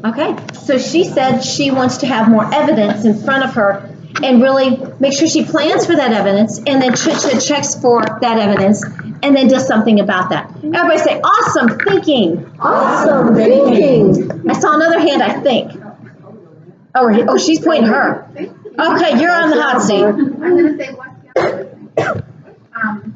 Okay, so she said she wants to have more evidence in front of her and really make sure she plans for that evidence and then checks for that evidence and then does something about that. Everybody say, awesome thinking. Awesome thinking. I saw another hand, I think. Oh, she's pointing her. Okay, you're on the hot seat. I'm going to say what's the other thing?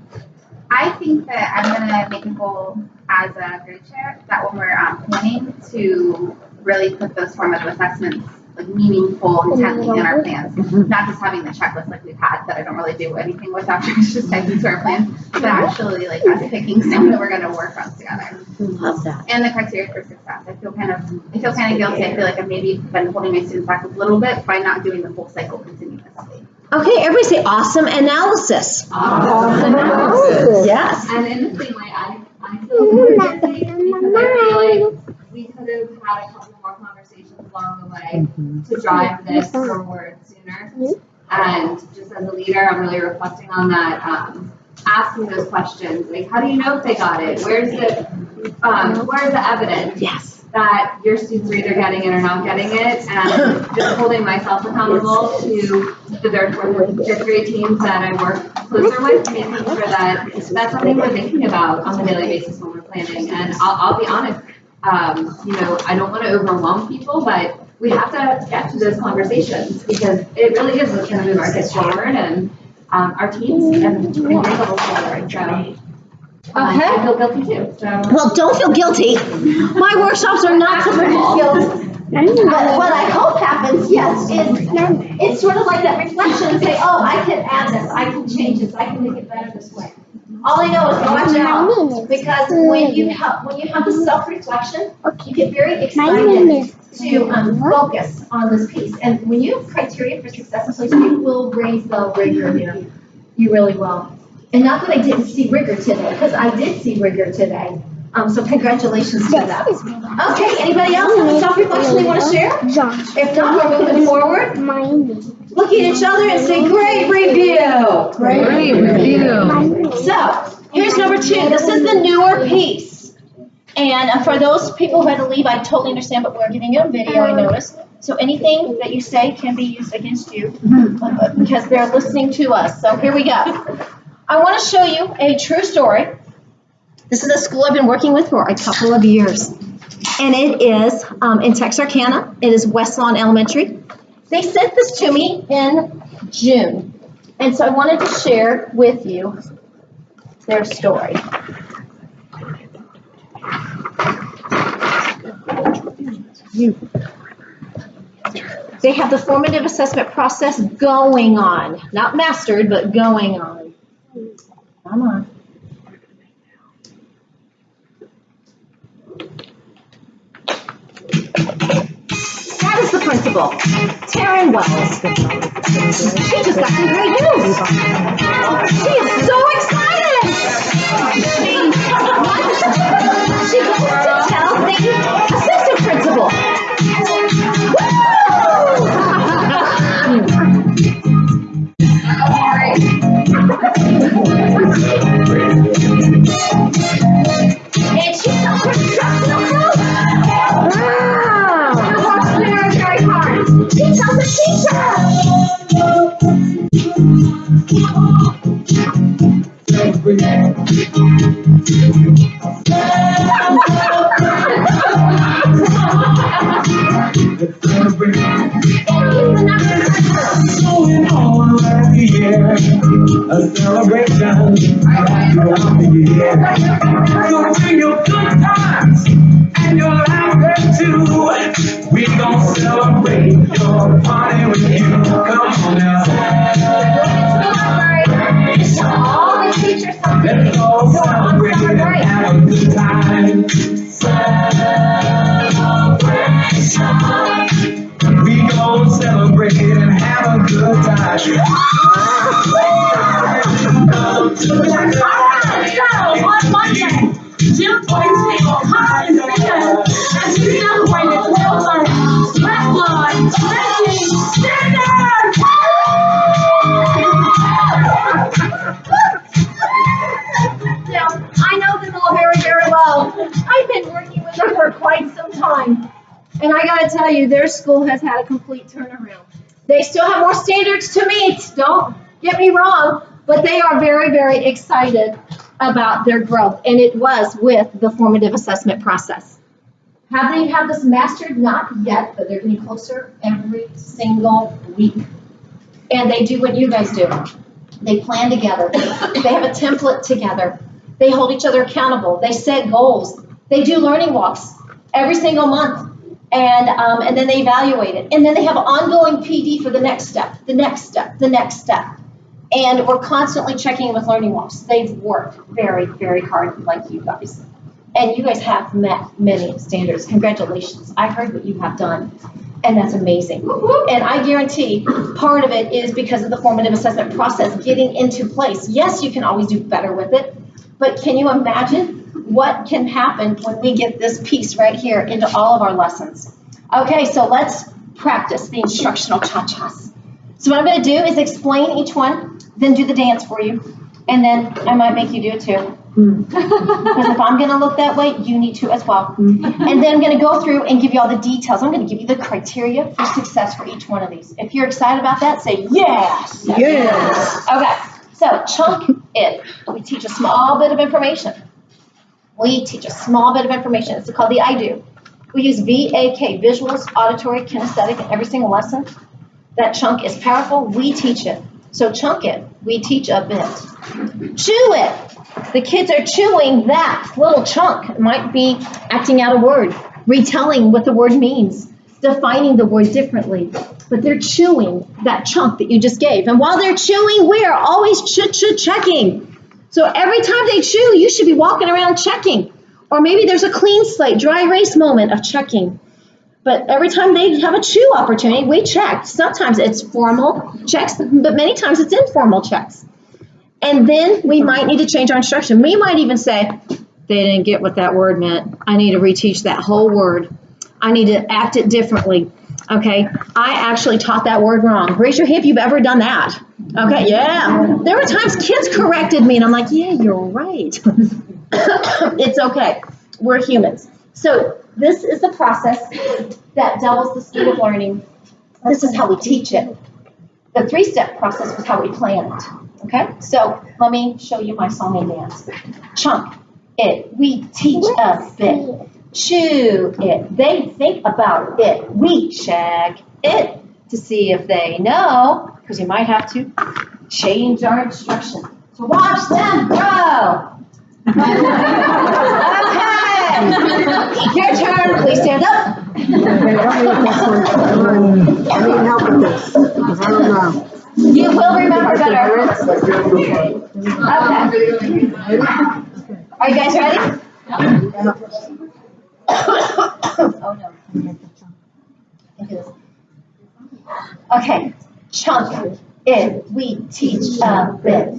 I think that I'm going to make a goal as a grade chair that when we're planning to really put those formative assessments like meaningful intently in our plans, not just having the checklist like we've had that I don't really do anything with after it's just typed into our plan, but actually like us picking something that we're going to work on together. Love that. And the criteria for success. I feel kind of guilty. I feel like I've maybe been holding my students back a little bit by not doing the whole cycle continuously. Okay, everybody say awesome analysis. Awesome analysis. Yes. And in the same way, I feel super guilty because I feel like we could have had a couple more conversations along the way to drive this forward sooner. And just as a leader, I'm really reflecting on that, asking those questions, like how do you know if they got it? Where's the evidence? Yes. That your students are either getting it or not getting it, and just holding myself accountable to the third, fourth, and fifth grade teams that I work closer with, making sure that that's something we're thinking about on a daily basis when we're planning. And I'll be honest, I don't want to overwhelm people, but we have to get to those conversations because it really is what's going to move our kids forward and our teams and grade levels forward. So. Okay. I feel guilty too. So. Well, don't feel guilty. My workshops are not to produce guilt. But what I hope happens, yes, is it's sort of like that reflection and say, oh, I can add this, I can change this, I can make it better this way. All I know is watch out, because when you have the self-reflection, you get very excited to focus on this piece. And when you have criteria for success in place, you will raise the rigor here. You really will. And not that I didn't see rigor today, because I did see rigor today. So congratulations to that. Okay, anybody else have a self-reflection they want to share? If not, we're moving forward. Look at each other and say, great review. Great review. So, here's number 2. This is the newer piece. And for those people who had to leave, I totally understand, but we're giving you a video, I noticed. So anything that you say can be used against you because they're listening to us. So here we go. I want to show you a true story. This is a school I've been working with for a couple of years. And it is in Texarkana. It is West Lawn Elementary. They sent this to me in June. And so I wanted to share with you their story. They have the formative assessment process going on. Not mastered, but going on. Come on. That is the principal, Taryn Wells. She just got some great news. She is so excited. She goes to tell the assistant principal. And she tells her instructional coach. Wow. She works very, very hard. She tells the teacher. Going on right here, a celebration throughout the year. So bring your good times and your laughter too. We gon' celebrate your party with you. Come on now. All the teachers Let's all celebrate and have a good time. Celebration. We gon' celebrate and have a good time. On Monday, Jim Boynton will come and sing us as we celebrate the 12 months. West Lawn Racing Standard! Now, I know them all very, very well. I've been working with them for quite some time. And I gotta tell you, their school has had a complete turnaround. They still have more standards to meet, don't get me wrong, but they are very, very excited about their growth. And it was with the formative assessment process. Have they had this mastered? Not yet, but they're getting closer every single week. And they do what you guys do. They plan together. They have a template together. They hold each other accountable. They set goals. They do learning walks every single month. And then they evaluate it. And then they have an ongoing PD for the next step, the next step, the next step. And we're constantly checking with learning walks. They've worked very, very hard like you guys. And you guys have met many standards. Congratulations. I heard what you have done. And that's amazing. And I guarantee part of it is because of the formative assessment process getting into place. Yes, you can always do better with it. But can you imagine what can happen when we get this piece right here into all of our lessons? Okay, so let's practice the instructional cha-chas. So what I'm going to do is explain each one, then do the dance for you, and then I might make you do it too. Because if I'm going to look that way, you need to as well. And then I'm going to go through and give you all the details. I'm going to give you the criteria for success for each one of these. If you're excited about that, say yes. Yes. Okay, so chunk it. We teach a small bit of information. It's called the I do. We use VAK, visuals, auditory, kinesthetic, in every single lesson. That chunk is powerful. We teach it. So chunk it. We teach a bit. Chew it. The kids are chewing that little chunk. It might be acting out a word, retelling what the word means, defining the word differently. But they're chewing that chunk that you just gave. And while they're chewing, we are always checking. So every time they chew, you should be walking around checking. Or maybe there's a clean slate, dry erase moment of checking. But every time they have a chew opportunity, we check. Sometimes it's formal checks, but many times it's informal checks. And then we might need to change our instruction. We might even say, they didn't get what that word meant. I need to reteach that whole word. I need to act it differently. Okay, I actually taught that word wrong. Raise your hand if you've ever done that. Okay, yeah. There were times kids corrected me, and I'm like, yeah, you're right. It's okay. We're humans. So this is the process that doubles the speed of learning. This is how we teach it. The 3-step process was how we plan it. Okay, so let me show you my song and dance. Chunk it. We teach a bit. Chew it. They think about it. We check it to see if they know, because you might have to change our instruction. So watch them grow. Okay. Your turn. Please stand up. I need help with this, because I don't know. You will remember better. Okay. Are you guys ready? Oh no. Okay. Chunk it. We teach a bit.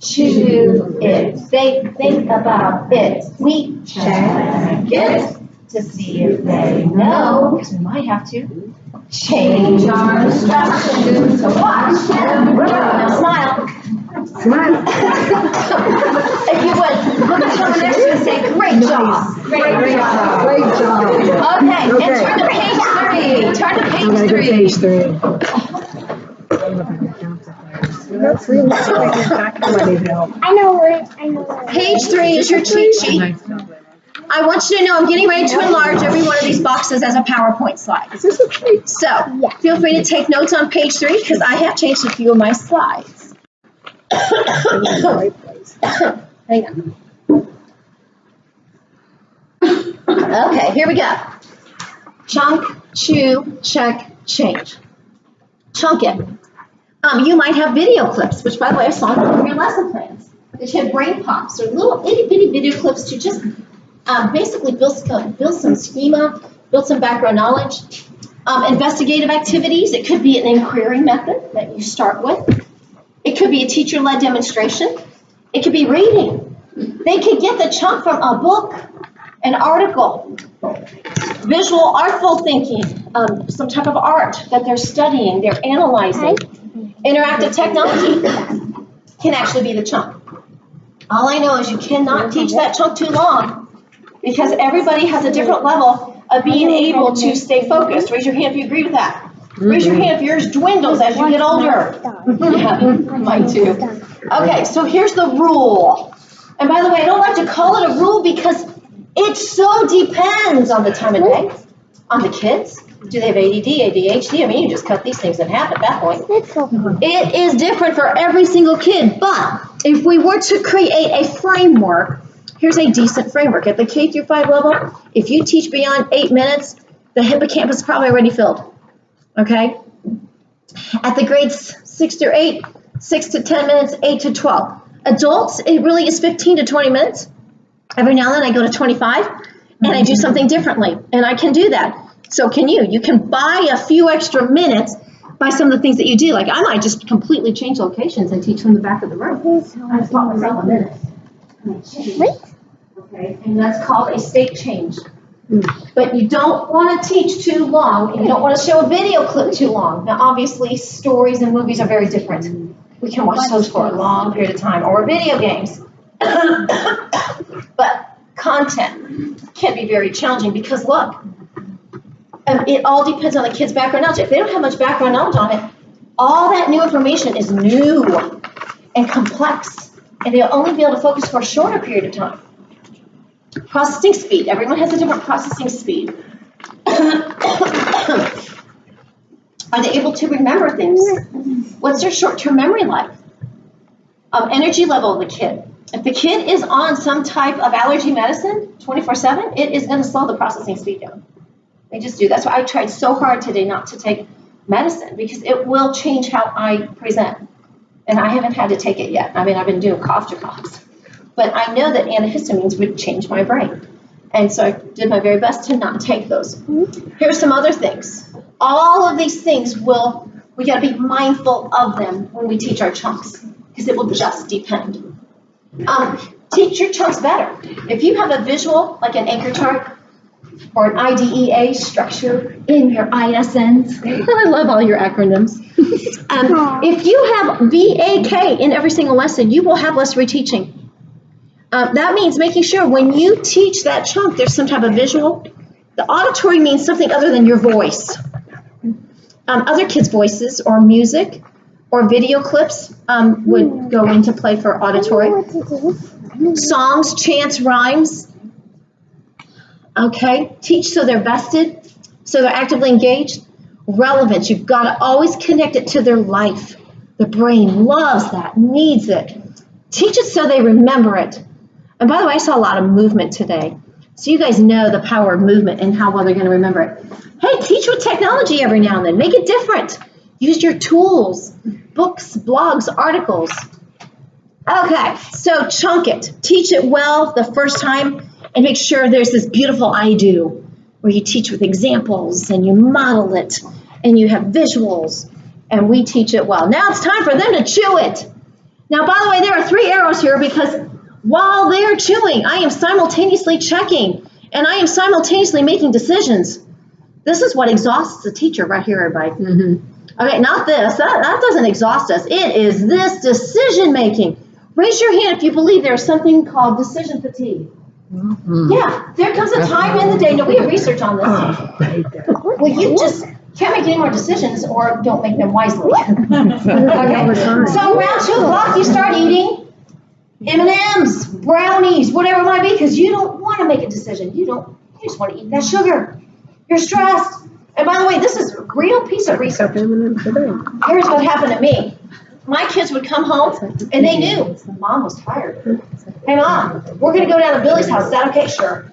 Chew it. They think about it. We check it to see if they know, because we might have to change our instructions. So watch them grow. Now smile. Smile. If you would, look at someone next to you and say, great job. Great job. Great job. Okay, and turn to page 3. Turn to I'm page gonna 3. go page 3. That's really I need help. I know it. Page 3 is your cheat sheet. I want you to know I'm getting ready to enlarge every one of these boxes as a PowerPoint slide. Is this a treat? So feel free to take notes on page 3 because I have changed a few of my slides. Hang on. Okay, here we go. Chunk, chew, check, change. Chunk it. You might have video clips, which by the way I saw in your lesson plans. That you have brain pops or little itty bitty video clips to just basically build some schema, build some background knowledge. Investigative activities, it could be an inquiry method that you start with. It could be a teacher-led demonstration. It could be reading. They could get the chunk from a book, an article, visual, artful thinking, some type of art that they're studying, they're analyzing. Interactive technology can actually be the chunk. All I know is you cannot teach that chunk too long because everybody has a different level of being able to stay focused. Raise your hand if you agree with that. Raise your hand if yours dwindles as you get older. Yeah, mine too. Okay, so here's the rule. And by the way, I don't like to call it a rule because it so depends on the time of day, on the kids. Do they have ADD, ADHD? I mean, you just cut these things in half at that point. It is different for every single kid, but if we were to create a framework, here's a decent framework. At the K through 5 level, if you teach beyond 8 minutes, the hippocampus is probably already filled, okay? At the grades 6 through 8, 6 to 10 minutes, 8 to 12. Adults, it really is 15 to 20 minutes. Every now and then I go to 25, and I do something differently, and I can do that. So can you. You can buy a few extra minutes by some of the things that you do. Like I might just completely change locations and teach from the back of the room. I just bought myself a minute. Okay, and that's called a state change. But you don't want to teach too long, and you don't want to show a video clip too long. Now, obviously, stories and movies are very different. We can watch those for a long period of time, or video games. But content can be very challenging because, look, it all depends on the kid's background knowledge. If they don't have much background knowledge on it, all that new information is new and complex, and they'll only be able to focus for a shorter period of time. Processing speed. Everyone has a different processing speed. Are they able to remember things? What's their short-term memory like? Energy level of the kid. If the kid is on some type of allergy medicine 24/7, it is going to slow the processing speed down. They just do. That's why I tried so hard today not to take medicine because it will change how I present. And I haven't had to take it yet. I mean, I've been doing cough to coughs. But I know that antihistamines would change my brain. And so I did my very best to not take those. Here's some other things. All of these things we got to be mindful of them when we teach our chunks because it will just depend. Teach your chunks better. If you have a visual, like an anchor chart, or an IDEA structure in your ISNs. I love all your acronyms. If you have VAK in every single lesson, you will have less reteaching. That means making sure when you teach that chunk, there's some type of visual. The auditory means something other than your voice. Other kids' voices or music or video clips would go into play for auditory. Songs, chants, rhymes. Okay, teach so they're vested, so they're actively engaged. Relevance, you've got to always connect it to their life. The brain loves that, needs it. Teach it so they remember it. And by the way, I saw a lot of movement today. So you guys know the power of movement and how well they're going to remember it. Hey, teach with technology every now and then. Make it different. Use your tools, books, blogs, articles. Okay, so chunk it. Teach it well the first time. And make sure there's this beautiful I do where you teach with examples and you model it and you have visuals and we teach it well. Now it's time for them to chew it. Now, by the way, there are 3 arrows here because while they're chewing, I am simultaneously checking and I am simultaneously making decisions. This is what exhausts the teacher right here, everybody. Okay, not this. That doesn't exhaust us. It is this decision making. Raise your hand if you believe there's something called decision fatigue. Yeah, there comes a time in the day. No, we have research on this. Well, you just can't make any more decisions or don't make them wisely. Okay. So around 2 o'clock, you start eating M&Ms, brownies, whatever it might be, because you don't want to make a decision. You just want to eat that sugar. You're stressed. And by the way, this is a real piece of research. Here's what happened to me. My kids would come home and they knew Mom was tired. Hey, Mom, we're going to go down to Billy's house. Is that okay? Sure.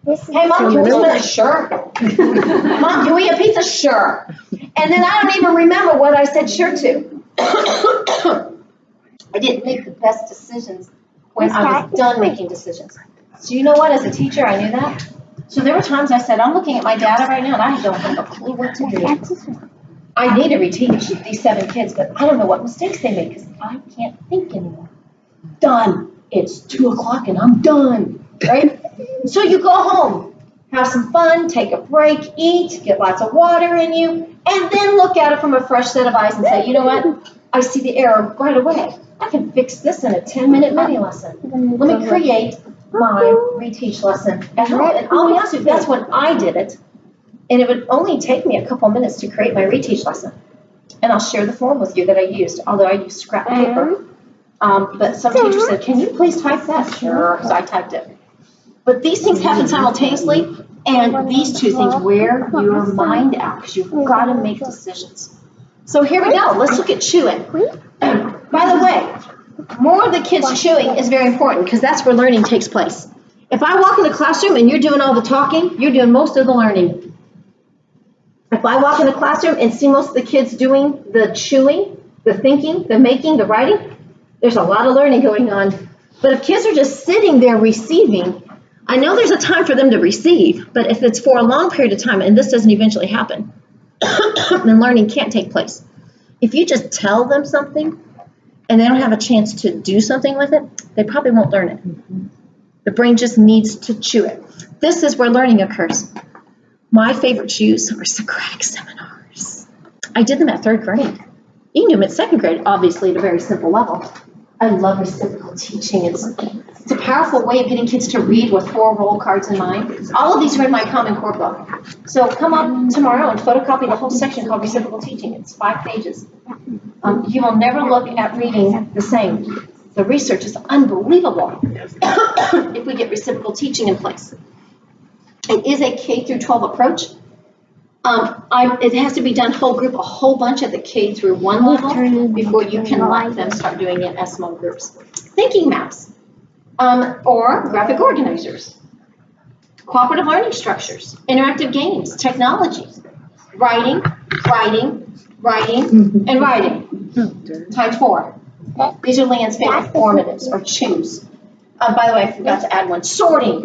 Hey, Mom, can we split? Sure. Mom, can we eat pizza? Sure. And then I don't even remember what I said sure to. I didn't make the best decisions when I was done making decisions. So you know what? As a teacher, I knew that. So there were times I said, I'm looking at my data right now and I don't have a clue what to do. I need to reteach these 7 kids, but I don't know what mistakes they made because I can't think anymore. Done. It's 2 o'clock and I'm done, right? So you go home, have some fun, take a break, eat, get lots of water in you, and then look at it from a fresh set of eyes and say, you know what? I see the error right away. I can fix this in a 10-minute mini lesson. Let me create my reteach lesson at home. And I'll be honest with you, that's when I did it. And it would only take me a couple minutes to create my reteach lesson. And I'll share the form with you that I used, although I used scrap paper. But some teacher said, can you please type that? Sure, so I typed it. But these things happen simultaneously, and these two things wear your mind out because you've got to make decisions. So here we go. Let's look at chewing. By the way, more of the kids chewing is very important because that's where learning takes place. If I walk in the classroom and you're doing all the talking, you're doing most of the learning. If I walk in the classroom and see most of the kids doing the chewing, the thinking, the making, the writing, there's a lot of learning going on. But if kids are just sitting there receiving, I know there's a time for them to receive, but if it's for a long period of time and this doesn't eventually happen, then learning can't take place. If you just tell them something and they don't have a chance to do something with it, they probably won't learn it. The brain just needs to chew it. This is where learning occurs. My favorite chews are Socratic seminars. I did them at 3rd grade. You can do them at 2nd grade, obviously at a very simple level. I love reciprocal teaching. It's a powerful way of getting kids to read with 4 roll cards in mind. All of these are in my Common Core book. So come up tomorrow and photocopy the whole section called Reciprocal Teaching. It's 5 pages. You will never look at reading the same. The research is unbelievable if we get reciprocal teaching in place. It is a K through 12 approach. It has to be done whole group, a whole bunch at the K through 1 level before you can let them start doing it as small groups. Thinking maps, or graphic organizers, cooperative learning structures, interactive games, technology, writing, and writing. Times 4. These are LeAnn's favorite formatives, or chews. By the way, I forgot to add one. Sorting.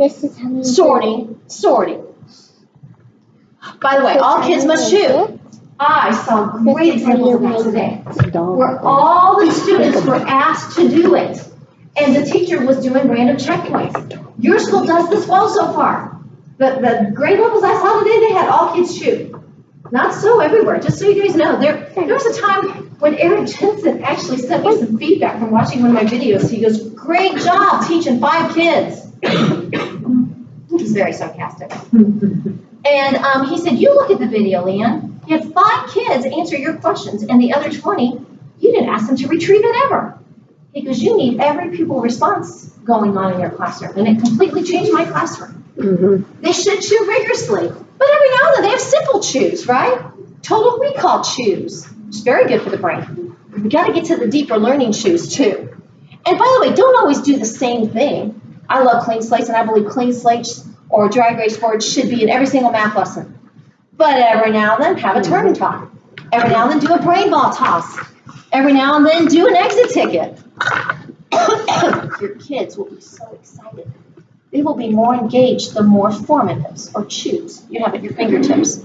By the way, all kids must chew. I saw great examples of that today, where all the students were asked to do it, and the teacher was doing random checkpoints. Your school does this well so far. The grade levels I saw today, they had all kids chew. Not so everywhere, just so you guys know. There was a time when Eric Jensen actually sent me some feedback from watching one of my videos. He goes, great job teaching 5 kids. He's very sarcastic. And he said, you look at the video, LeAnn. You had 5 kids answer your questions, and the other 20, you didn't ask them to retrieve it ever. He goes, you need every pupil response going on in your classroom. And it completely changed my classroom. They should chew rigorously. But every now and then they have simple chews, right? Total recall chews. It's very good for the brain. We've got to get to the deeper learning chews, too. And by the way, don't always do the same thing. I love clean slates, and I believe clean slates or drag race boards should be in every single math lesson. But every now and then, have a turn and talk. Every now and then, do a brain ball toss. Every now and then, do an exit ticket. Your kids will be so excited. They will be more engaged the more formatives or chews you have at your fingertips.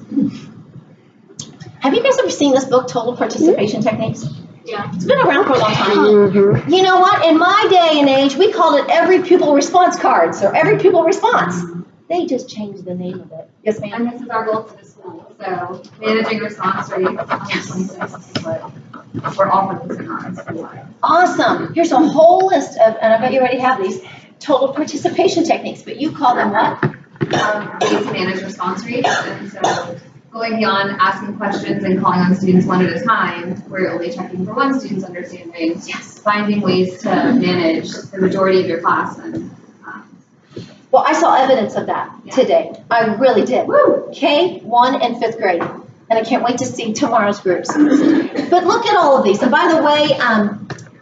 Have you guys ever seen this book, Total Participation Techniques? Yeah. It's been around for a long time. You know what? In my day and age, we called it every pupil response cards or every pupil response. They just changed the name of it. Yes, ma'am? And this is our goal for the school. So managing response rates on 26 is what we're all focusing on school-wide. Awesome. Here's a whole list of, and I bet you already have these, total participation techniques, but you call them what? Ways to manage response rates. And so going beyond asking questions and calling on students one at a time, where you're only checking for one student's understanding, finding ways to manage the majority of your class. And well, I saw evidence of that today. I really did. K, 1, and 5th grade. And I can't wait to see tomorrow's groups. But look at all of these. And by the way,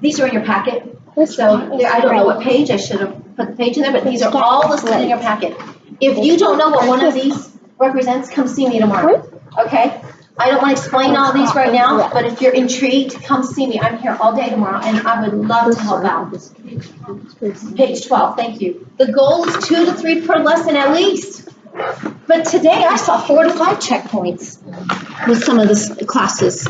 these are in your packet. So I don't know what page. I should have put the page in there, but these are all listed in your packet. If you don't know what one of these represents, come see me tomorrow. Okay? I don't want to explain all these right now, but if you're intrigued, come see me. I'm here all day tomorrow, and I would love to help out. Page 12, thank you. The goal is 2 to 3 per lesson at least. But today I saw 4 to 5 checkpoints with some of the classes.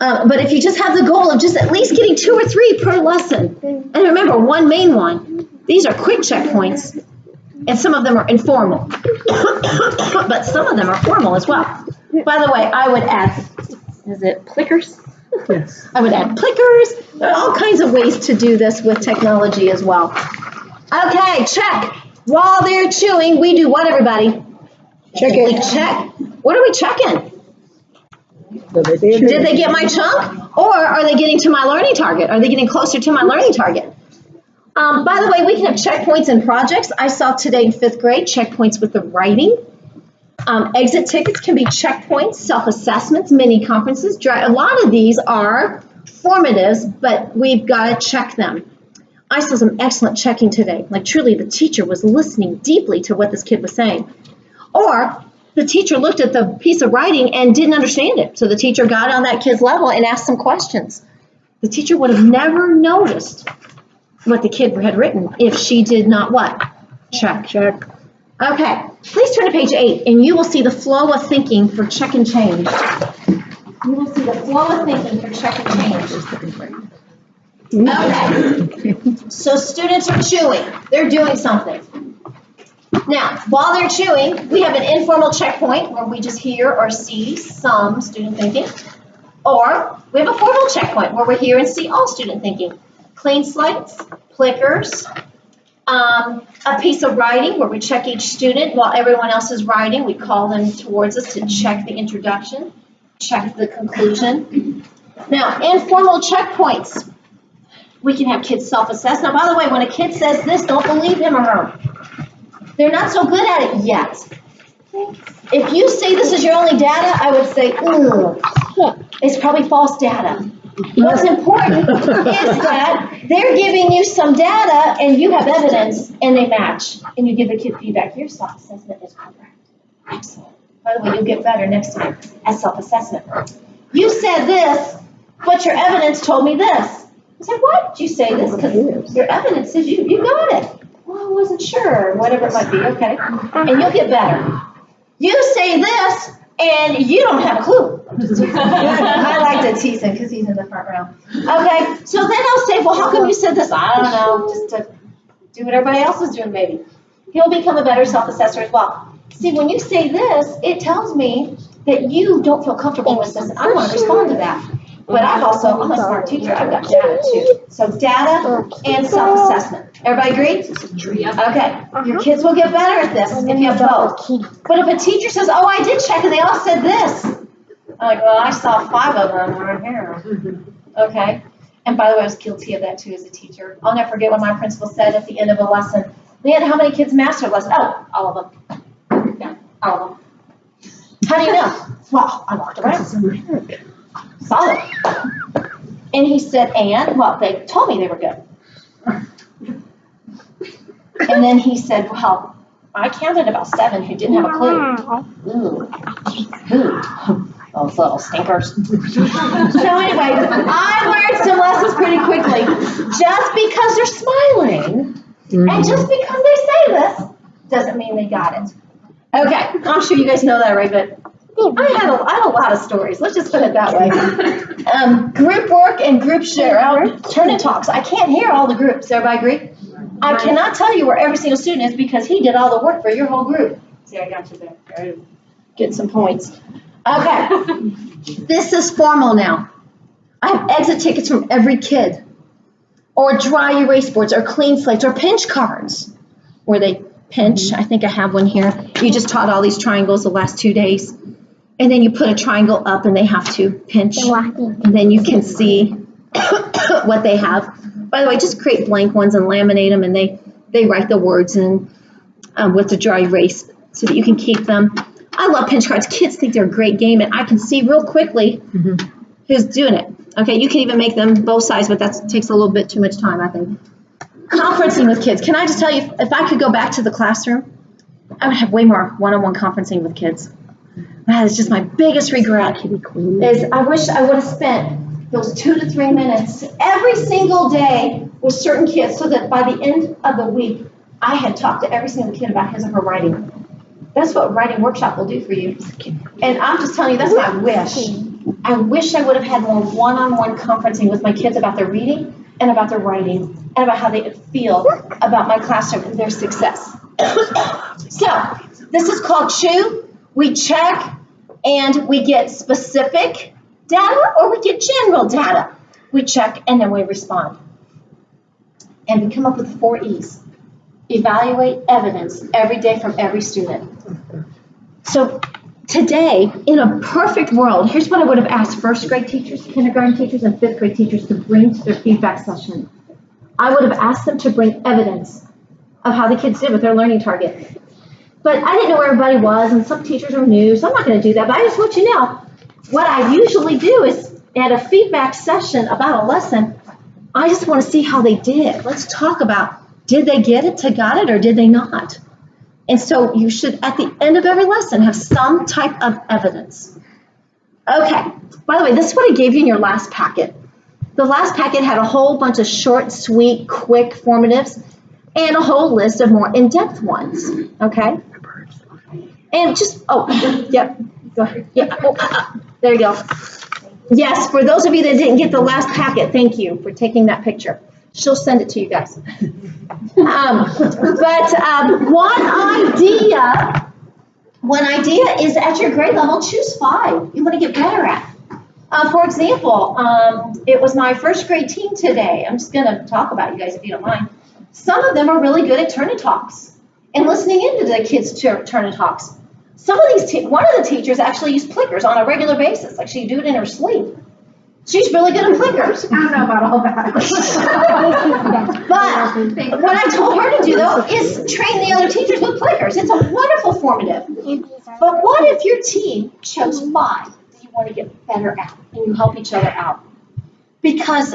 But if you just have the goal of just at least getting 2 or 3 per lesson, and remember, one main one, these are quick checkpoints, and some of them are informal. But some of them are formal as well. By the way, I would add, is it clickers? Yes. I would add clickers. There are all kinds of ways to do this with technology as well. Okay, check. While they're chewing, we do what, everybody? Check We it. check. What are we checking? Did Did they get my chunk? Or are they getting to my learning target? Are they getting closer to my learning target? By the way, we can have checkpoints in projects. I saw today in 5th grade, checkpoints with the writing. Exit tickets can be checkpoints, self-assessments, mini conferences. A lot of these are formatives, but we've got to check them. I saw some excellent checking today. Like truly, the teacher was listening deeply to what this kid was saying. Or the teacher looked at the piece of writing and didn't understand it. So the teacher got on that kid's level and asked some questions. The teacher would have never noticed what the kid had written if she did not what? Check. Okay, please turn to page 8 and you will see the flow of thinking for check and change. You will see the flow of thinking for check and change. Okay, so students are chewing. They're doing something. Now, while they're chewing, we have an informal checkpoint where we just hear or see some student thinking. Or we have a formal checkpoint where we hear and see all student thinking. Clean slates, clickers, a piece of writing where we check each student while everyone else is writing. We call them towards us to check the introduction, check the conclusion. Now, informal checkpoints. We can have kids self-assess. Now, by the way, when a kid says this, don't believe him or her. They're not so good at it yet. If you say this is your only data, I would say, it's probably false data. What's important is that they're giving you some data and you have evidence and they match. And you give the kid feedback. Your self-assessment is correct. Excellent. By the way, you'll get better next time at self-assessment. You said this, but your evidence told me this. I said, why did you say this? Because your evidence says you got it. Well, I wasn't sure, whatever it might be, okay? And you'll get better. You say this, and you don't have a clue. I like to tease him because he's in the front row. Okay, so then I'll say, well, how come you said this? I don't know, just to do what everybody else is doing, maybe. He'll become a better self-assessor as well. See, when you say this, it tells me that you don't feel comfortable with this, and I want to respond to that. But I'm a smart teacher, I've got data too. So data and self-assessment. Everybody agree? Okay, your kids will get better at this if you have both. But if a teacher says, oh, I did check and they all said this. I'm like, well, I saw 5 of them right here. Okay, and by the way, I was guilty of that too as a teacher. I'll never forget what my principal said at the end of a lesson. LeAnn, how many kids mastered a lesson? Oh, all of them. Yeah, all of them. How do you know? Well, I walked around. Solid. And he said, and? Well, they told me they were good. And then he said, well, I counted about 7 who didn't have a clue. Ooh. Those little stinkers. So anyway, I learned some lessons pretty quickly. Just because they're smiling and just because they say this doesn't mean they got it. Okay, I'm sure you guys know that, right? But I had a lot of stories. Let's just put it that way. Group work and group share. Turn and talks. I can't hear all the groups. Everybody agree? I cannot tell you where every single student is because he did all the work for your whole group. See, I got you there. Get some points. Okay. This is formal now. I have exit tickets from every kid. Or dry erase boards or clean slates or pinch cards where they pinch. I think I have one here. You just taught all these triangles the last 2 days. And then you put a triangle up and they have to pinch. And then you can see what they have. By the way, just create blank ones and laminate them and they write the words in with the dry erase so that you can keep them. I love pinch cards. Kids think they're a great game and I can see real quickly who's doing it. Okay, you can even make them both sides, but that takes a little bit too much time, I think. Conferencing with kids. Can I just tell you, if I could go back to the classroom, I would have way more one-on-one conferencing with kids. That is just my biggest regret. Is I wish I would have spent those 2 to 3 minutes every single day with certain kids so that by the end of the week, I had talked to every single kid about his or her writing. That's what writing workshop will do for you. And I'm just telling you, that's my wish. I wish I would have had more one-on-one conferencing with my kids about their reading and about their writing and about how they feel about my classroom and their success. So, this is called CHEW. We check and we get specific data or we get general data. We check and then we respond. And we come up with 4 E's. evaluate evidence every day from every student. So today, in a perfect world, here's what I would have asked first grade teachers, kindergarten teachers, and fifth grade teachers to bring to their feedback session. I would have asked them to bring evidence of how the kids did with their learning target. But I didn't know where everybody was, and some teachers are new, so I'm not going to do that. But I just want you to know, what I usually do is at a feedback session about a lesson, I just want to see how they did. Let's talk about, did they get it to got it or did they not? And so you should, at the end of every lesson, have some type of evidence. Okay, by the way, this is what I gave you in your last packet. The last packet had a whole bunch of short, sweet, quick formatives and a whole list of more in-depth ones, okay? And just, yep, go ahead. Yeah, there you go. Yes, for those of you that didn't get the last packet, thank you for taking that picture. She'll send it to you guys. One idea is at your grade level, choose 5 you want to get better at. For example, it was my first grade team today. I'm just going to talk about you guys if you don't mind. Some of them are really good at turn and talks and listening into the kids' turn and talks. Some of these, one of the teachers actually used clickers on a regular basis, like she'd do it in her sleep. She's really good at clickers. I don't know about all that. But what I told her to do, though, is train the other teachers with clickers. It's a wonderful formative. But what if your team chose 5 that you want to get better at and you help each other out? Because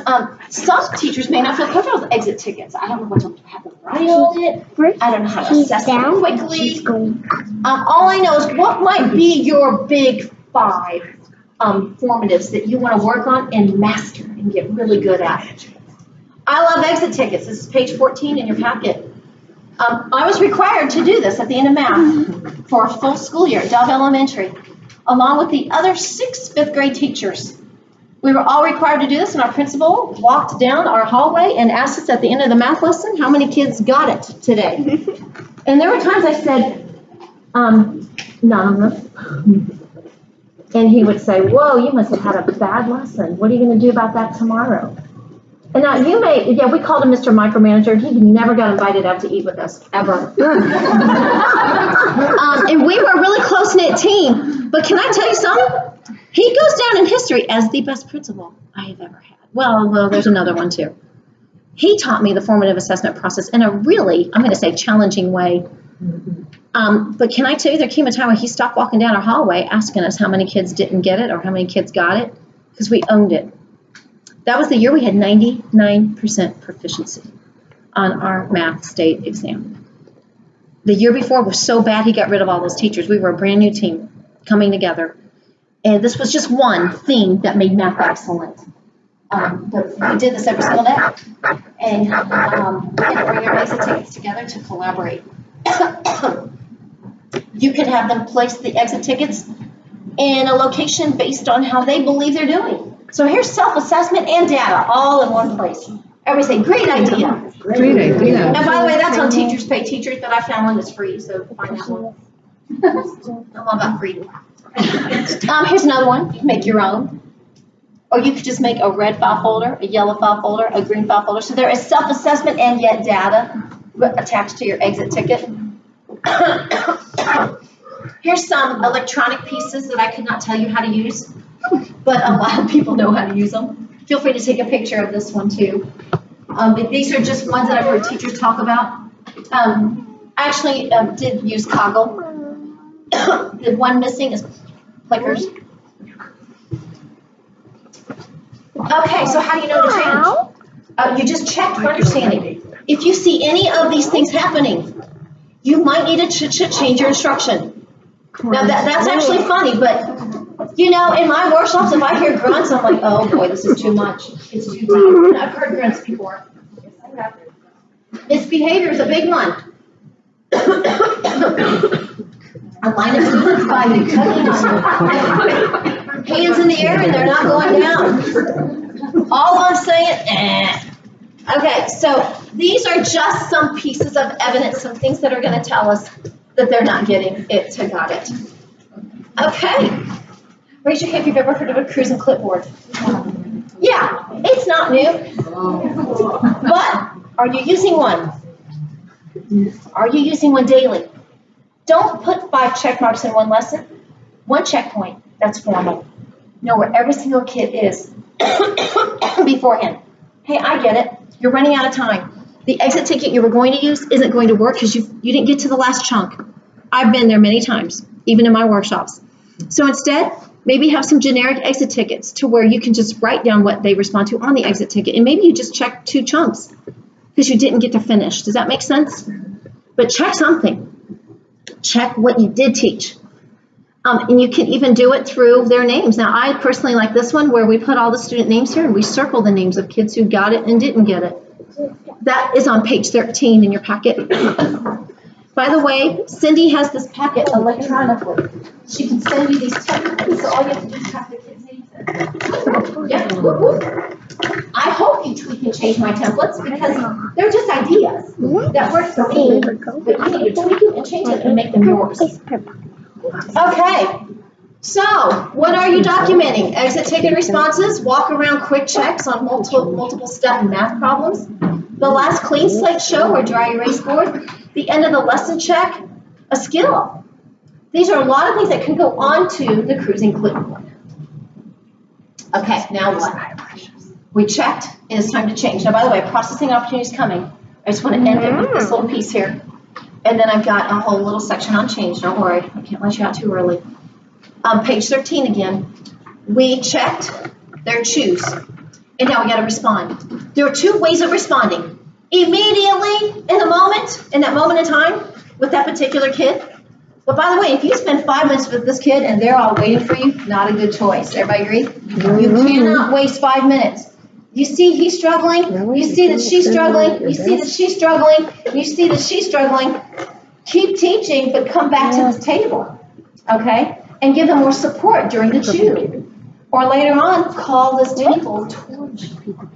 some teachers may not feel comfortable with exit tickets. I don't know what to have them write on it. I don't know how to assess them quickly. All I know is what might be your big 5 formatives that you want to work on and master and get really good at. I love exit tickets. This is page 14 in your packet. I was required to do this at the end of math for a full school year at Dove Elementary, along with the other 6 fifth grade teachers. We were all required to do this, and our principal walked down our hallway and asked us at the end of the math lesson how many kids got it today. And there were times I said, none of them. And he would say, whoa, you must have had a bad lesson. What are you going to do about that tomorrow? And now you may, we called him Mr. Micromanager. He never got invited out to eat with us, ever. And we were a really close-knit team. But can I tell you something? He goes down in history as the best principal I have ever had. Well, there's another one too. He taught me the formative assessment process in a really, I'm going to say, challenging way. But can I tell you, there came a time when he stopped walking down our hallway asking us how many kids didn't get it or how many kids got it, because we owned it. That was the year we had 99% proficiency on our math state exam. The year before was so bad he got rid of all those teachers. We were a brand new team coming together. And this was just one thing that made math excellent. But we did this every single day. And we had to bring our exit tickets together to collaborate. You can have them place the exit tickets in a location based on how they believe they're doing. So here's self-assessment and data all in one place. Everybody say, great idea. Great idea. And by the way, that's on Teachers Pay Teachers, but I found one that's free, so find that one. I'm all about free. Here's another one. You can make your own. Or you could just make a red file folder, a yellow file folder, a green file folder. So there is self-assessment and yet data attached to your exit ticket. Here's some electronic pieces that I could not tell you how to use, but a lot of people know how to use them. Feel free to take a picture of this one too. These are just ones that I've heard teachers talk about. I actually did use Coggle. The one missing is clickers. Okay, so how do you know to change? You just check for understanding. If you see any of these things happening, you might need to change your instruction. Now that's actually funny, but you know, in my workshops, if I hear grunts, I'm like, oh boy, this is too much. It's too deep. And I've heard grunts before. Misbehavior is a big one. A line of students by you, cutting on hands in the air and they're not going down. All I'm saying, Okay, so these are just some pieces of evidence, some things that are going to tell us that they're not getting it to got it. Okay, raise your hand if you've ever heard of a cruising clipboard. Yeah, it's not new, but are you using one? Are you using one daily? Don't put 5 check marks in one lesson. 1 checkpoint, that's formal. Know where every single kid is beforehand. Hey, I get it. You're running out of time. The exit ticket you were going to use isn't going to work because you didn't get to the last chunk. I've been there many times, even in my workshops. So instead, maybe have some generic exit tickets to where you can just write down what they respond to on the exit ticket. And maybe you just check 2 chunks because you didn't get to finish. Does that make sense? But check something. Check what you did teach. And you can even do it through their names. Now, I personally like this one where we put all the student names here and we circle the names of kids who got it and didn't get it. That is on page 13 in your packet. By the way, Cindy has this packet electronically. She can send you these templates, so all you have to do is type the kids' names in. Yeah. I hope you tweak and change my templates because they're just ideas that work for me. But you need to tweak it and change it and make them yours. Okay. So, what are you documenting? Exit ticket responses, walk around quick checks on multiple step math problems, the last clean slate show or dry erase board, the end of the lesson check, a skill. These are a lot of things that can go on to the cruising clipboard. Okay, now what? We checked, and it's time to change. Now, by the way, processing opportunity is coming. I just want to end it with this little piece here. And then I've got a whole little section on change. Don't worry, I can't let you out too early. Page 13 again. We checked their choose. And now we got to respond. There are 2 ways of responding. Immediately, in the moment, in that moment in time, with that particular kid. But by the way, if you spend 5 minutes with this kid and they're all waiting for you, not a good choice. Everybody agree? You cannot waste 5 minutes. You see he's struggling. You see that she's struggling. You see that she's struggling. You see that she's struggling. Keep teaching, but come back to this table, okay? And give them more support during the chew. Or later on, call this table towards you.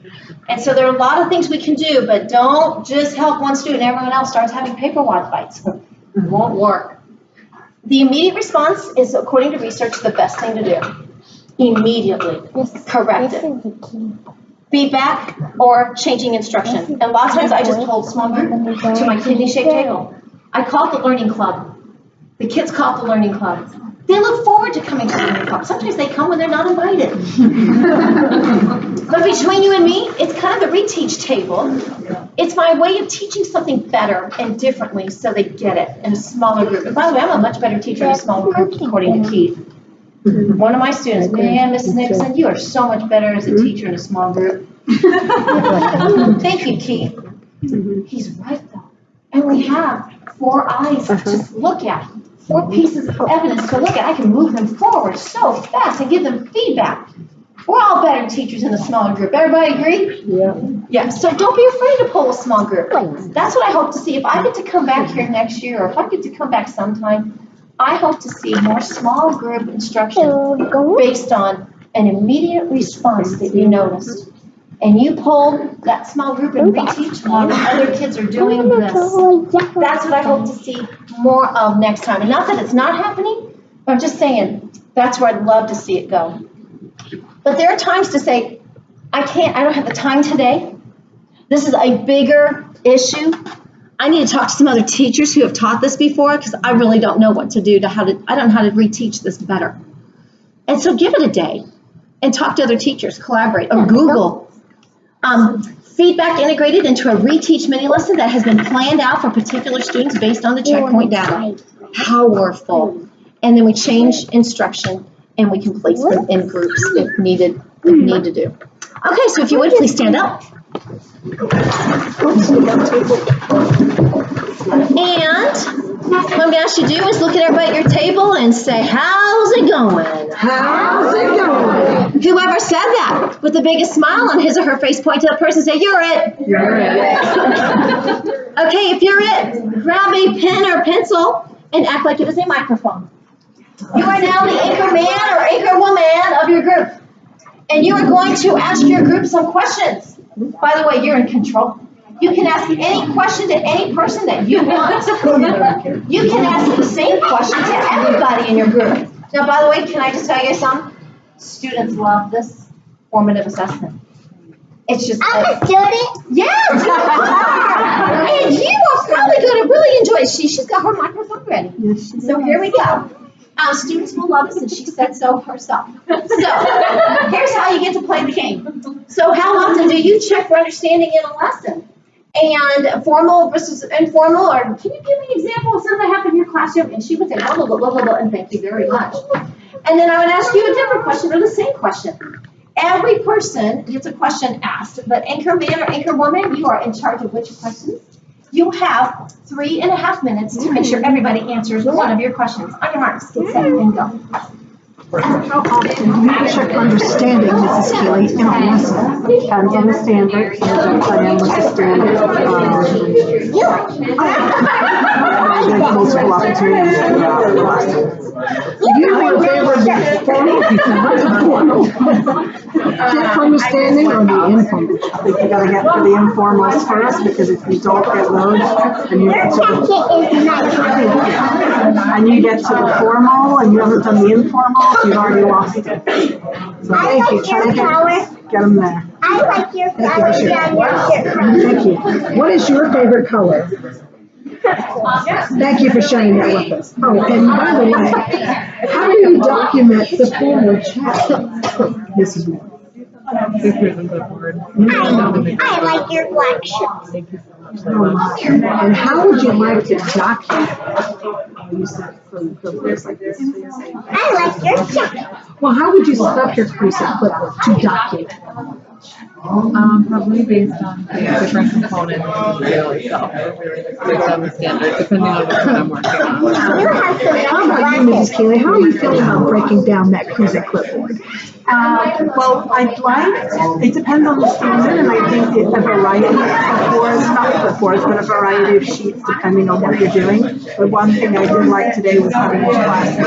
And so there are a lot of things we can do, but don't just help one student. Everyone else starts having paper wad fights. It won't work. The immediate response is, according to research, the best thing to do. Immediately. Correct it. Feedback or changing instruction. And a lot of times I just hold small group to my kidney-shaped table. I call it the learning club. The kids call it the learning club. They look forward to coming to the learning club. Sometimes they come when they're not invited. But between you and me, it's kind of the reteach table. It's my way of teaching something better and differently so they get it in a smaller group. And by the way, I'm a much better teacher in a smaller group, according to Keith. One of my students, man, Mrs. Nickelson, you are so much better as a teacher in a small group. Thank you, Keith. He's right, though. And we have 4 eyes to just look at, 4 pieces of evidence to look at. I can move them forward so fast and give them feedback. We're all better teachers in a smaller group. Everybody agree? Yeah. Yeah, so don't be afraid to pull a small group. That's what I hope to see. If I get to come back here next year, or if I get to come back sometime, I hope to see more small group instruction based on an immediate response that you noticed. And you pull that small group and reteach while the other kids are doing this. That's what I hope to see more of next time. And not that it's not happening, but I'm just saying that's where I'd love to see it go. But there are times to say, I don't have the time today. This is a bigger issue. I need to talk to some other teachers who have taught this before because I really don't know what to do I don't know how to reteach this better. And so give it a day and talk to other teachers, collaborate, or Google. Feedback integrated into a reteach mini lesson that has been planned out for particular students based on the checkpoint data. Powerful. And then we change instruction and we can place them in groups if need to do. Okay, so if you would, please stand up. And what I'm going to ask you to do is look at everybody at your table and say, how's it going? How's it going? Whoever said that with the biggest smile on his or her face, point to that person and say, you're it. You're it. Okay, if you're it, grab a pen or pencil and act like it was a microphone. You are now the anchor man or anchor woman of your group. And you are going to ask your group some questions. By the way, you're in control. You can ask any question to any person that you want. You can ask the same question to everybody in your group. Now, by the way, can I just tell you something? Students love this formative assessment. It's just. I'm a student. Yes, you are. And you are probably going to really enjoy it. She's got her microphone ready. So here we go. Students will love this, and she said so herself. So here's how you get to play the game. So how often do you check for understanding in a lesson? And formal versus informal, or can you give me an example of something that happened in your classroom? And she would say, blah, blah, blah, blah, blah, and thank you very much. And then I would ask you a different question or the same question. Every person gets a question asked, but anchor man or anchor woman, you are in charge of which questions. You have 3.5 minutes to make sure everybody answers one of your questions. On your marks, get set, and go. How often do you check understanding, Mrs. Keeley, in a lesson? Depends on the standard. I am with the standard. I get multiple opportunities throughout the lesson. You were favored the formal. Check for understanding or the informal? I think you gotta get to the informals first, because if you don't get those, then you get to the formal and you haven't done the informal, you've already lost it. So I like your flower. Get them there. I like your flower down your shirt. Thank you. What is your favorite color? Thank you for sharing that with us. Oh, and by the way, how do you document the formal chat? This is me. I like your black shirt. And how would you like to document? You said from like this. I like your jacket. Well, how would you set up your preset clipboard to document? Probably based on the different components of the reel itself, or really based on the standard, depending on which one I'm working on. You have some How about you, Mrs. Keeley? How are you feeling about breaking down that preset clipboard? Well, I'd like, it depends on the standard, and I think a variety of clipboards, not clipboards, but a variety of sheets depending on what you're doing. But one thing I did like today was having each class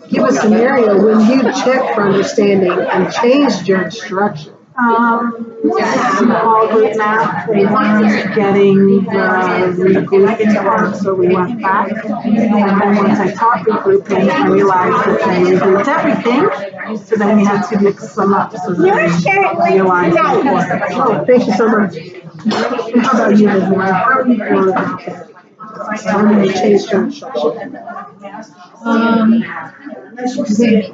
Give a scenario when you checked for understanding and changed your instruction. Small group math, they weren't getting the regrouping part, so we went back. And then once I taught regrouping, I realized that they regrouped everything, so then we had to mix them up. So Your shirt I realized looks nice. Oh, thank you so much. And how about you, Ms. Moore? How are you feeling about that? When you changed your instruction? How are you feeling?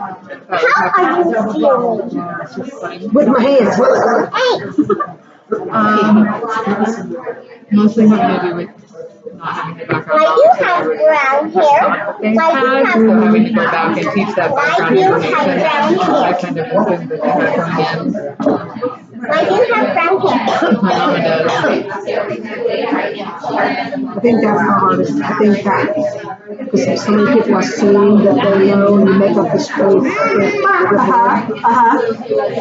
With my hands. Mostly having to do with not having the background Why you have brown hair? they Why you have, so have having to go back and teach that background you have information. brown hair? I kind of assumed that they had from hand. Why you have brown hair? My mama does. I think that's the hardest. I think that because so many people assume that they know and you make up the space.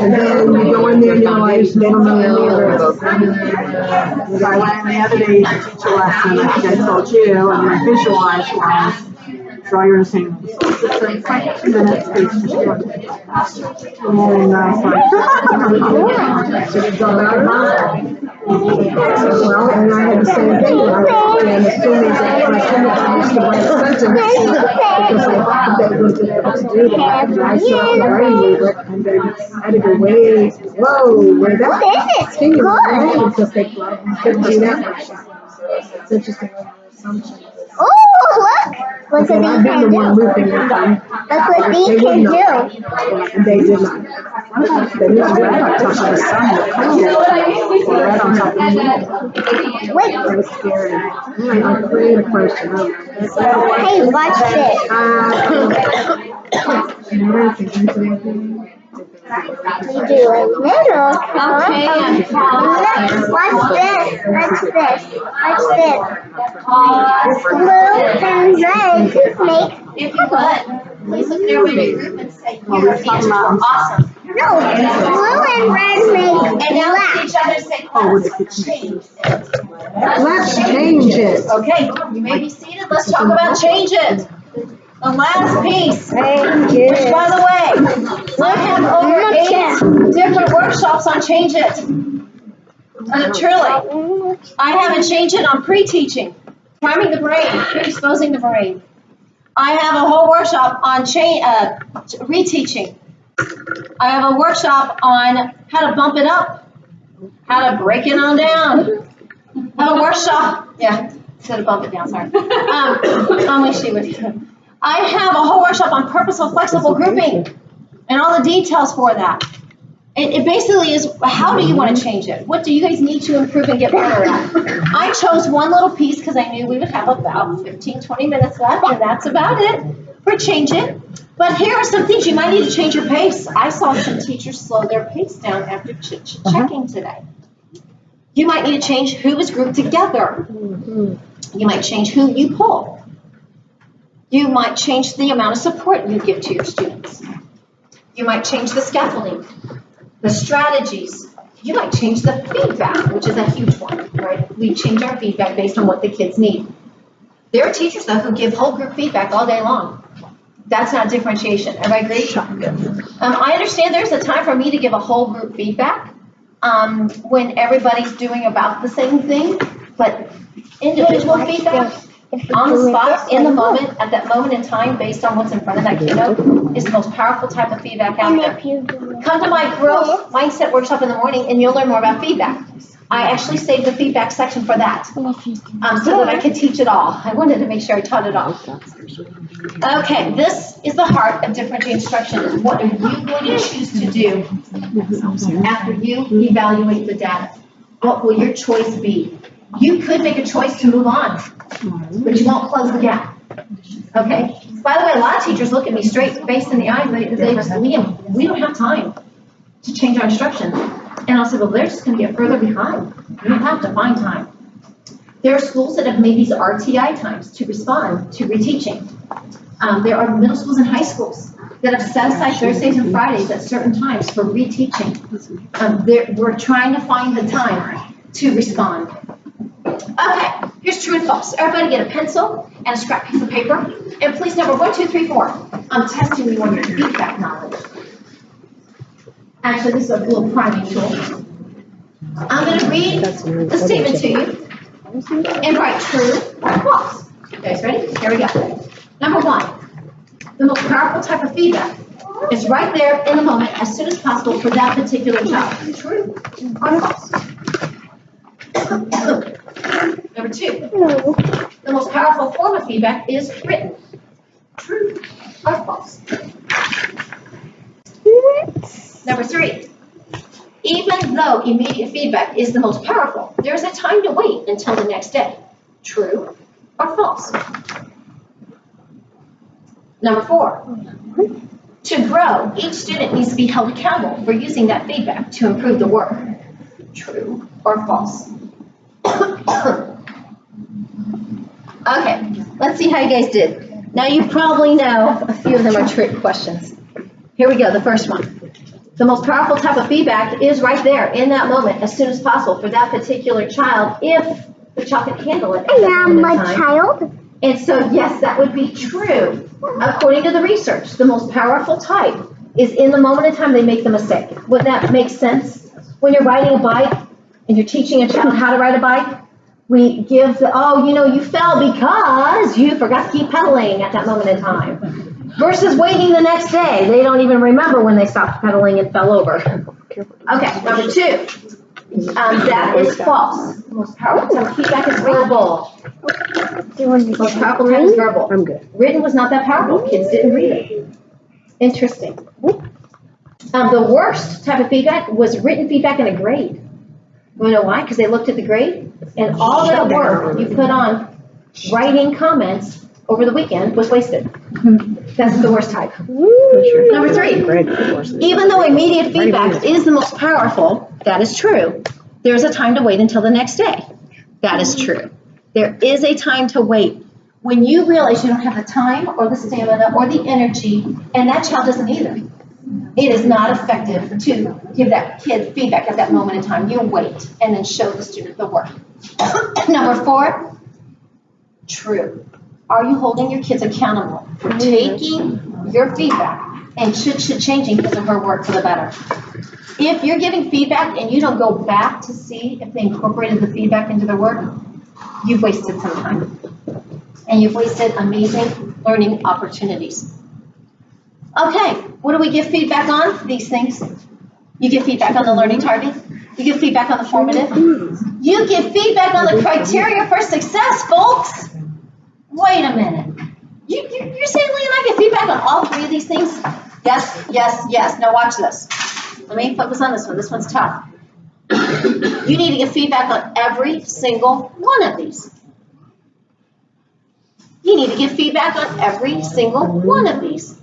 And then you go in there and you're like, they don't know So I went in the other day to teach a lesson, like I told you, and I visualized one. Draw your insane. It's like 2 minutes, it's just one. And I was So you go back and well, and I had the same thing. And assuming that my kindergarten used to write a sentence because I thought they would have been able to do that. And I set up the writing rubric and then I had to go way back. This is good. Because they couldn't do that much. It's interesting. Assumption. Oh, look And I've what been the these one can do. looping with them. Look what these They would can not. do. And they did not. They just read on top of the sun. Or read on top of the Wait, It was scary. I'll create a question. hey, watch this. You do a little. Okay, and Watch this. Watch this. Watch this. Blue and red make. if you would, please look at everybody in the group and say, Well, your we're talking answers about- were awesome. No, blue and red make And now black. look at each other and say, Oh, with the let's change it. Let's change it. Okay, you may be seated. Let's talk about change it. The last piece. Change Which, by the way, I have over 8 different workshops on change it. Truly. I have a change it on pre-teaching, priming the brain, predisposing the brain. I have a whole workshop on reteaching. I have a workshop on how to bump it up, how to break it on down. I have a workshop, yeah, instead of bump it down, sorry. Only she would. I have a whole workshop on purposeful flexible grouping and all the details for that. It basically is, how do you want to change it? What do you guys need to improve and get better at? I chose one little piece because I knew we would have about 15, 20 minutes left, and that's about it for change it. But here are some things you might need to change your pace. I saw some teachers slow their pace down after checking today. You might need to change who is grouped together. You might change who you pull. You might change the amount of support you give to your students. You might change the scaffolding, the strategies. You might change the feedback, which is a huge one, right? We change our feedback based on what the kids need. There are teachers, though, who give whole group feedback all day long. That's not differentiation. Everybody agree? I understand there's a time for me to give a whole group feedback when everybody's doing about the same thing, but individual feedback on the spot, in the moment, at that moment in time, based on what's in front of that kiddo, is the most powerful type of feedback out there. Come to my growth mindset workshop in the morning and you'll learn more about feedback. I actually saved the feedback section for that, so that I could teach it all. I wanted to make sure I taught it all. Okay, this is the heart of differentiated instruction, is what are you going to choose to do after you evaluate the data? What will your choice be? You could make a choice to move on, but you won't close the gap. Okay? By the way, a lot of teachers look at me straight, face in the eye, and they just, "LeAnn, we don't have time to change our instruction." And I'll say, well, they're just going to get further behind. You have to find time. There are schools that have made these RTI times to respond to reteaching. There are middle schools and high schools that have set aside Thursdays and Fridays at certain times for reteaching. We're trying to find the time to respond. Okay, here's true and false. Everybody get a pencil and a scrap piece of paper. And please number 1, 2, 3, 4. I'm testing you on your feedback knowledge. Actually, this is a little priming tool. I'm going to read the statement to you and write true or false. You guys ready? Here we go. Number 1, the most powerful type of feedback is right there in the moment as soon as possible for that particular child. True or false? Number 2, the most powerful form of feedback is written. True or false? Number 3, even though immediate feedback is the most powerful, there is a time to wait until the next day. True or false? Number 4, to grow, each student needs to be held accountable for using that feedback to improve the work. True or false? Okay, let's see how you guys did. Now you probably know a few of them are trick questions. Here we go, the first one. The most powerful type of feedback is right there in that moment as soon as possible for that particular child if the child can handle it. I'm a child. And so yes, that would be true. According to the research, the most powerful type is in the moment in time they make the mistake. Wouldn't that make sense? When you're riding a bike and you're teaching a child how to ride a bike, we give the, oh, you know, you fell because you forgot to keep pedaling at that moment in time. Versus waiting the next day. They don't even remember when they stopped pedaling and fell over. Okay, number 2. That is false. The most powerful type of feedback is verbal. The most powerful type is verbal. I'm good. Written was not that powerful. Kids didn't read it. Interesting. The worst type of feedback was written feedback in a grade. You know why? Because they looked at the grade and all that work you put on writing comments over the weekend was wasted. That's the worst type. Number 3, even though immediate feedback is the most powerful, that is true, there's a time to wait until the next day. That is true. There is a time to wait. When you realize you don't have the time or the stamina or the energy, and that child doesn't either, it is not effective to give that kid feedback at that moment in time. You wait and then show the student the work. Number 4, true. Are you holding your kids accountable for taking your feedback and should changing his or her work for the better? If you're giving feedback and you don't go back to see if they incorporated the feedback into their work, you've wasted some time. And you've wasted amazing learning opportunities. Okay, what do we give feedback on? These things. You give feedback on the learning target. You give feedback on the formative. You give feedback on the criteria for success, folks. Wait a minute. You're saying, LeAnn, I get feedback on all three of these things? Yes, yes, yes. Now watch this. Let me focus on this one. This one's tough. You need to give feedback on every single one of these. You need to give feedback on every single one of these.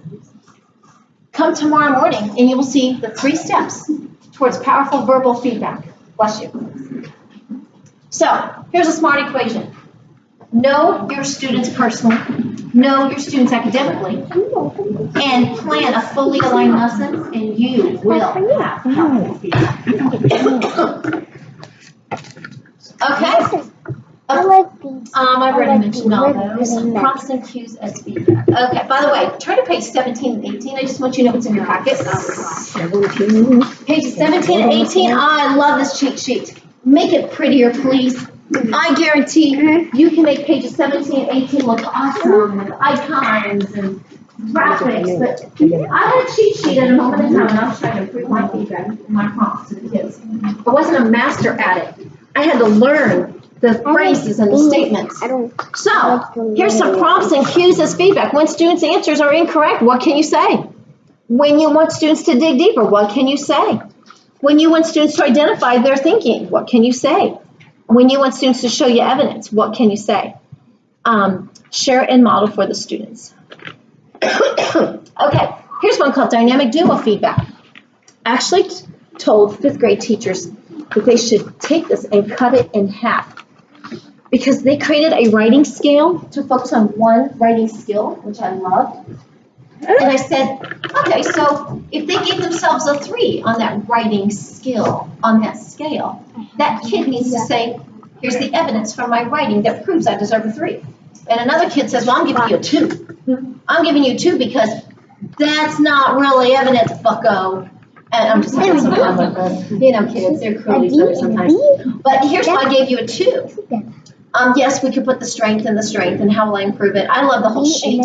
Come tomorrow morning and you will see the 3 steps towards powerful verbal feedback. Bless you. So here's a smart equation. Know your students personally, know your students academically, and plan a fully aligned lesson, and you will have powerful feedback. Okay? I like these. I've already mentioned all those. Prompts and cues as feedback. Okay, by the way, turn to page 17 and 18. I just want you to know what's in your packet. Pages 17 and 18. I love this cheat sheet. Make it prettier, please. I guarantee you can make pages 17 and 18 look awesome with icons and graphics. But I had a cheat sheet at a moment in time, and I was trying to improve my feedback and my prompts to the kids. I wasn't a master at it. I had to learn the phrases and the statements. So, here's some prompts and cues as feedback. When students' answers are incorrect, what can you say? When you want students to dig deeper, what can you say? When you want students to identify their thinking, what can you say? When you want students to show you evidence, what can you say? Share and model for the students. Okay, here's one called dynamic duo feedback. I actually told 5th grade teachers that they should take this and cut it in half, because they created a writing scale to focus on one writing skill, which I loved. And I said, okay, so if they gave themselves a 3 on that writing skill, on that scale, that kid needs to say, here's the evidence from my writing that proves I deserve a 3. And another kid says, well, I'm giving you a 2. I'm giving you 2 because that's not really evidence, bucko. And I'm just having some fun with this. You know, kids, they're cruel to each other sometimes. But here's why I gave you a 2. Yes, we could put the strength and how will I improve it? I love the whole sheet.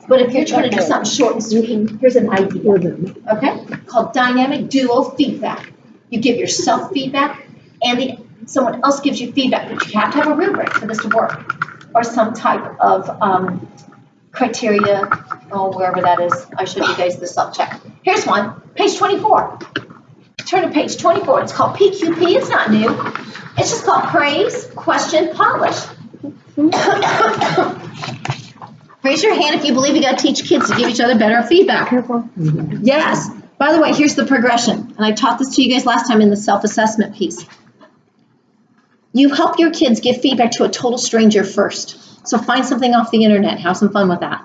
But if you're trying to do something short and sweet, here's an idea. Okay? Called dynamic duo feedback. You give yourself feedback and someone else gives you feedback, but you have to have a rubric for this to work, or some type of criteria, wherever that is. I showed you guys the self-check. Here's one, page 24. Turn to page 24. It's called PQP. It's not new. It's just called praise, question, polish. Raise your hand if you believe you got to teach kids to give each other better feedback. Yes. By the way, here's the progression. And I taught this to you guys last time in the self-assessment piece. You help your kids give feedback to a total stranger first. So find something off the internet. Have some fun with that.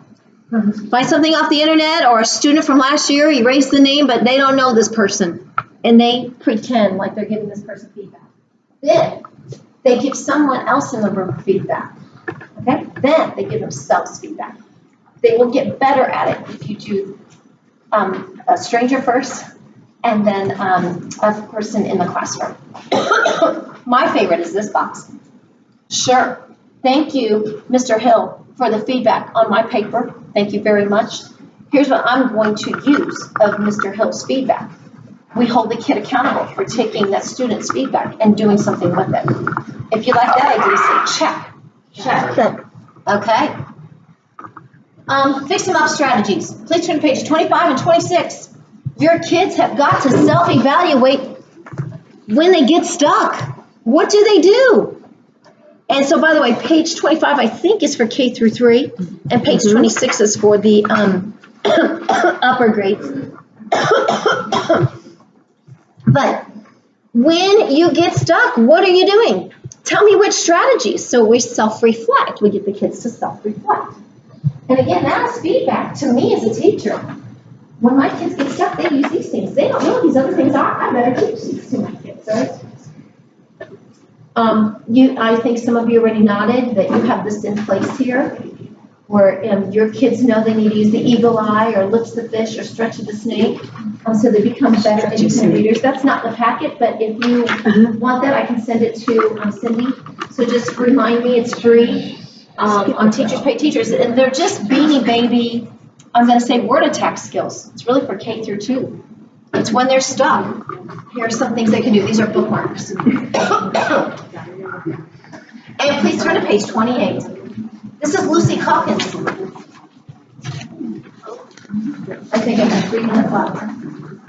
Find something off the internet, or a student from last year, erase the name, but they don't know this person. And they pretend like they're giving this person feedback. Then they give someone else in the room feedback. Okay? Then they give themselves feedback. They will get better at it if you do a stranger first and then a person in the classroom. My favorite is this box. Sure. Thank you, Mr. Hill, for the feedback on my paper. Thank you very much. Here's what I'm going to use of Mr. Hill's feedback. We hold the kid accountable for taking that student's feedback and doing something with it. If you like that idea, say check. Check. Okay. Fix them up strategies. Please turn to page 25 and 26. Your kids have got to self-evaluate when they get stuck. What do they do? And so, by the way, page 25, I think, is for K through 3, and page 26 is for the upper grades. But when you get stuck, what are you doing? Tell me which strategies. So we self-reflect. We get the kids to self-reflect. And again, that is feedback to me as a teacher. When my kids get stuck, they use these things. They don't know what these other things are. I better teach these to my kids, right? I think some of you already nodded that you have this in place here, where your kids know they need to use the eagle eye, or lips the fish, or stretch of the snake, so they become better independent readers. That's not the packet, but if you want that, I can send it to Cindy. So just remind me, it's free. on Teachers Pay Teachers, and they're just beanie baby, I'm gonna say word attack skills. It's really for K through 2. It's when they're stuck. Here are some things they can do. These are bookmarks. And please turn to page 28. This is Lucy Calkins. I think I'm reading it well.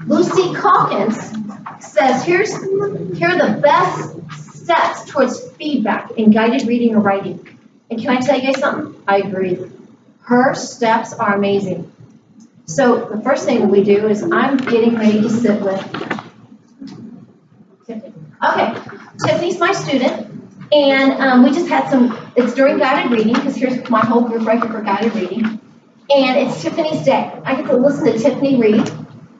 Lucy Calkins says, here are the best steps towards feedback in guided reading or writing. And can I tell you guys something? I agree. Her steps are amazing. So the first thing we do is I'm getting ready to sit with Tiffany. Okay, Tiffany's my student, and we just had it's during guided reading, because here's my whole group right here for guided reading, and it's Tiffany's day. I get to listen to Tiffany read,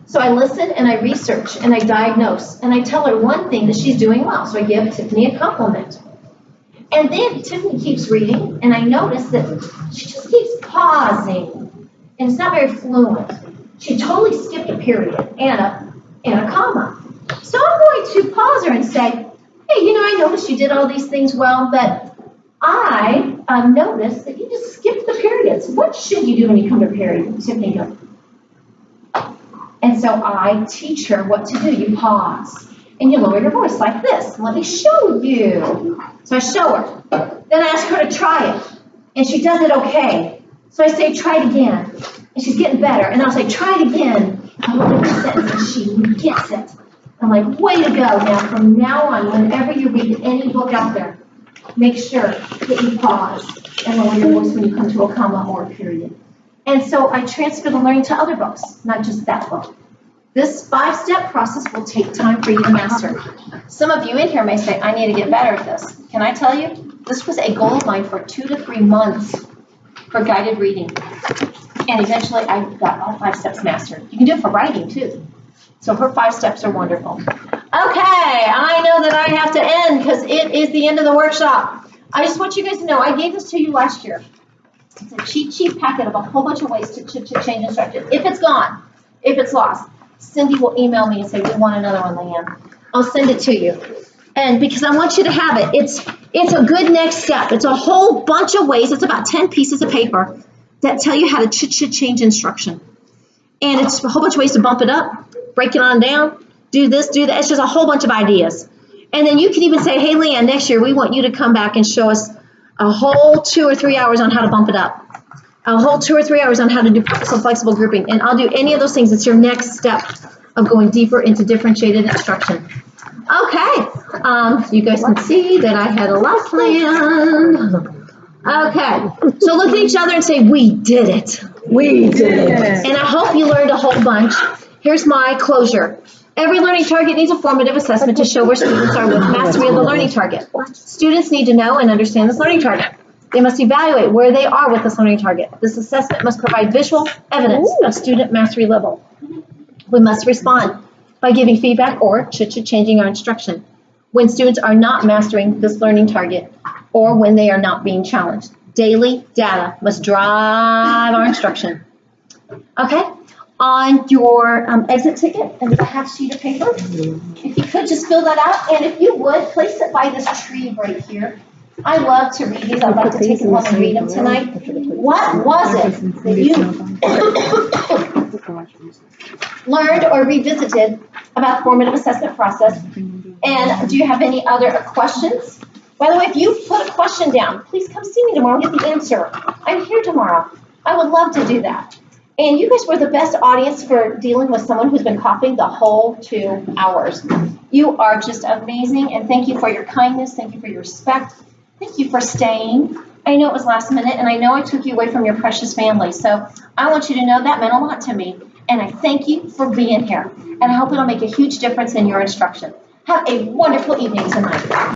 so I listen and I research and I diagnose, and I tell her one thing that she's doing well, so I give Tiffany a compliment. And then Tiffany keeps reading, and I notice that she just keeps pausing. And it's not very fluent. She totally skipped a period and a comma. So I'm going to pause her and say, hey, I noticed you did all these things well, but I noticed that you just skipped the periods. What should you do when you come to a period? Tiffany goes. And so I teach her what to do. You pause. And you lower your voice like this. Let me show you. So I show her. Then I ask her to try it. And she does it okay. So I say, try it again. And she's getting better. And I'll say, try it again. And look at the sentence, and she gets it. I'm like, way to go. Now, from now on, whenever you read any book out there, make sure that you pause and lower your voice when you come to a comma or a period. And so I transfer the learning to other books, not just that book. This 5-step process will take time for you to master. Some of you in here may say, I need to get better at this. Can I tell you? This was a goal of mine for 2 to 3 months for guided reading. And eventually I got all 5 steps mastered. You can do it for writing too. So her 5 steps are wonderful. Okay, I know that I have to end because it is the end of the workshop. I just want you guys to know, I gave this to you last year. It's a cheat sheet packet of a whole bunch of ways to change instructions. If it's gone, if it's lost, Cindy will email me and say, we want another one, LeAnn. I'll send it to you. And because I want you to have it, it's a good next step. It's a whole bunch of ways. It's about 10 pieces of paper that tell you how to change instruction. And it's a whole bunch of ways to bump it up, break it on down, do this, do that. It's just a whole bunch of ideas. And then you can even say, hey, LeAnn, next year we want you to come back and show us a whole 2 or 3 hours on how to bump it up. A whole 2 or 3 hours on how to do purposeful flexible grouping. And I'll do any of those things. It's your next step of going deeper into differentiated instruction. Okay, you guys can see that I had a lot planned. Okay, so look at each other and say, we did it. We did it. And I hope you learned a whole bunch. Here's my closure. Every learning target needs a formative assessment to show where students are with mastery of the learning target. Students need to know and understand this learning target. They must evaluate where they are with this learning target. This assessment must provide visual evidence of student mastery level. We must respond by giving feedback or changing our instruction when students are not mastering this learning target or when they are not being challenged. Daily data must drive our instruction. Okay, on your exit ticket, and there's a half sheet of paper. If you could just fill that out, and if you would, place it by this tree right here. I love to read these. I'd like to take them home and read them tonight. What was it that you learned or revisited about the formative assessment process? And do you have any other questions? By the way, if you put a question down, please come see me tomorrow and get the answer. I'm here tomorrow. I would love to do that. And you guys were the best audience for dealing with someone who's been coughing the whole 2 hours. You are just amazing, and thank you for your kindness. Thank you for your respect. Thank you for staying. I know it was last minute, and I know I took you away from your precious family. So I want you to know that meant a lot to me, and I thank you for being here. And I hope it'll make a huge difference in your instruction. Have a wonderful evening tonight.